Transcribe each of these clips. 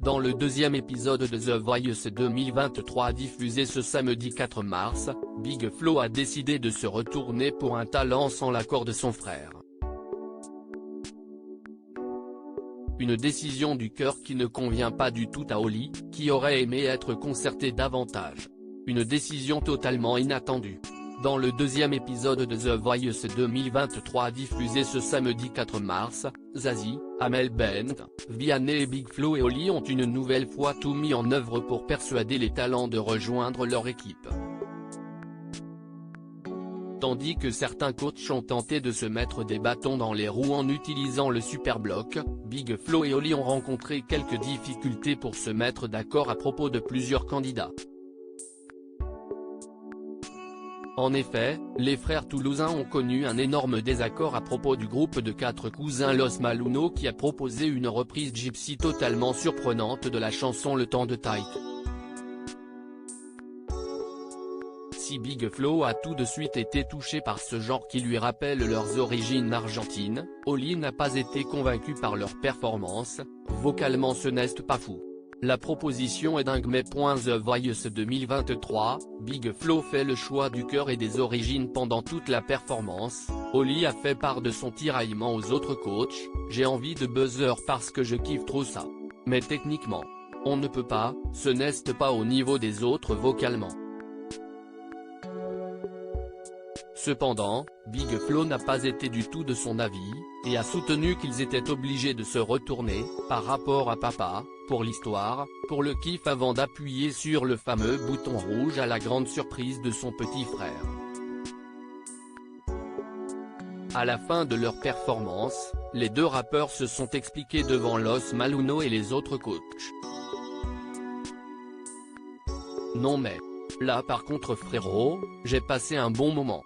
Dans le deuxième épisode de The Voice 2023 diffusé ce samedi 4 mars, Big Flo a décidé de se retourner pour un talent sans l'accord de son frère. Une décision du cœur qui ne convient pas du tout à Oli, qui aurait aimé être concerté davantage. Une décision totalement inattendue. Dans le deuxième épisode de The Voice 2023 diffusé ce samedi 4 mars, Zazie, Amel Bent, Vianney et Big Flo et Oli ont une nouvelle fois tout mis en œuvre pour persuader les talents de rejoindre leur équipe. Tandis que certains coachs ont tenté de se mettre des bâtons dans les roues en utilisant le Superbloc, Big Flo et Oli ont rencontré quelques difficultés pour se mettre d'accord à propos de plusieurs candidats. En effet, les frères toulousains ont connu un énorme désaccord à propos du groupe de 4 cousins Los Malluno qui a proposé une reprise gypsy totalement surprenante de la chanson Le Temps de Taïk. Si Big Flo a tout de suite été touché par ce genre qui lui rappelle leurs origines argentines, Oli n'a pas été convaincu par leur performance, vocalement ce n'est pas fou. La proposition est dingue mais The Voice 2023, Big Flo fait le choix du cœur et des origines pendant toute la performance. Oli a fait part de son tiraillement aux autres coachs, j'ai envie de buzzer parce que je kiffe trop ça. Mais techniquement, on ne peut pas, ce n'est pas au niveau des autres vocalement. Cependant, Big Flo n'a pas été du tout de son avis, et a soutenu qu'ils étaient obligés de se retourner, par rapport à papa, pour l'histoire, pour le kiff avant d'appuyer sur le fameux bouton rouge à la grande surprise de son petit frère. À la fin de leur performance, les deux rappeurs se sont expliqués devant Los Malluno et les autres coachs. Non mais, là par contre frérot, j'ai passé un bon moment.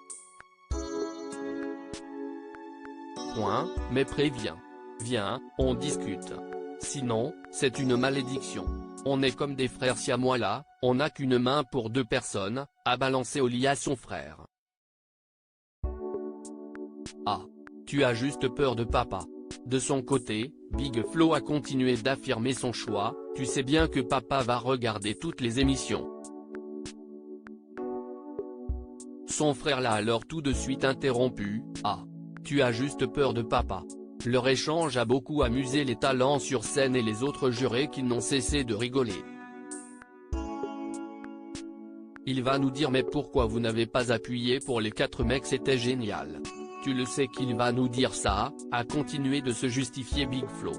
Mais préviens. Viens, on discute. Sinon, c'est une malédiction. On est comme des frères siamois là, on n'a qu'une main pour deux personnes, a balancé Oli à son frère. Ah. Tu as juste peur de papa. De son côté, Big Flo a continué d'affirmer son choix, tu sais bien que papa va regarder toutes les émissions. Son frère l'a alors tout de suite interrompu, ah. Tu as juste peur de papa. Leur échange a beaucoup amusé les talents sur scène et les autres jurés qui n'ont cessé de rigoler. Il va nous dire mais pourquoi vous n'avez pas appuyé pour les 4 mecs, c'était génial. Tu le sais qu'il va nous dire ça, a continué de se justifier Big Flo.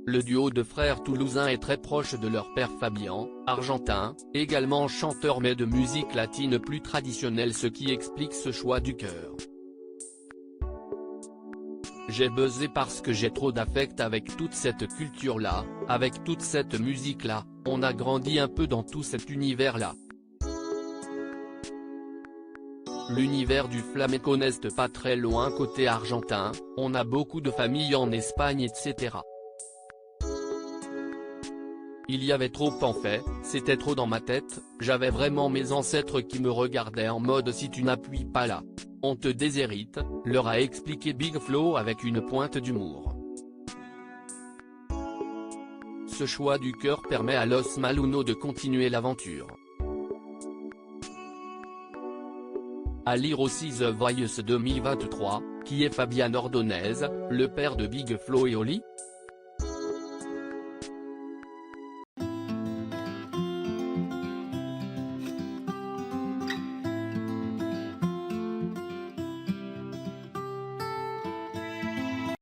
Le duo de frères toulousains est très proche de leur père Fabian, argentin, également chanteur mais de musique latine plus traditionnelle, ce qui explique ce choix du cœur. J'ai buzzé parce que j'ai trop d'affect avec toute cette culture-là, avec toute cette musique-là, on a grandi un peu dans tout cet univers-là. L'univers du flamenco n'est pas très loin côté argentin, on a beaucoup de familles en Espagne etc. Il y avait trop en fait, c'était trop dans ma tête, j'avais vraiment mes ancêtres qui me regardaient en mode si tu n'appuies pas là, on te déshérite, leur a expliqué Big Flo avec une pointe d'humour. Ce choix du cœur permet à Los Malluno de continuer l'aventure. À lire aussi The Voice 2023, qui est Fabian Ordonez, le père de Big Flo et Oli ?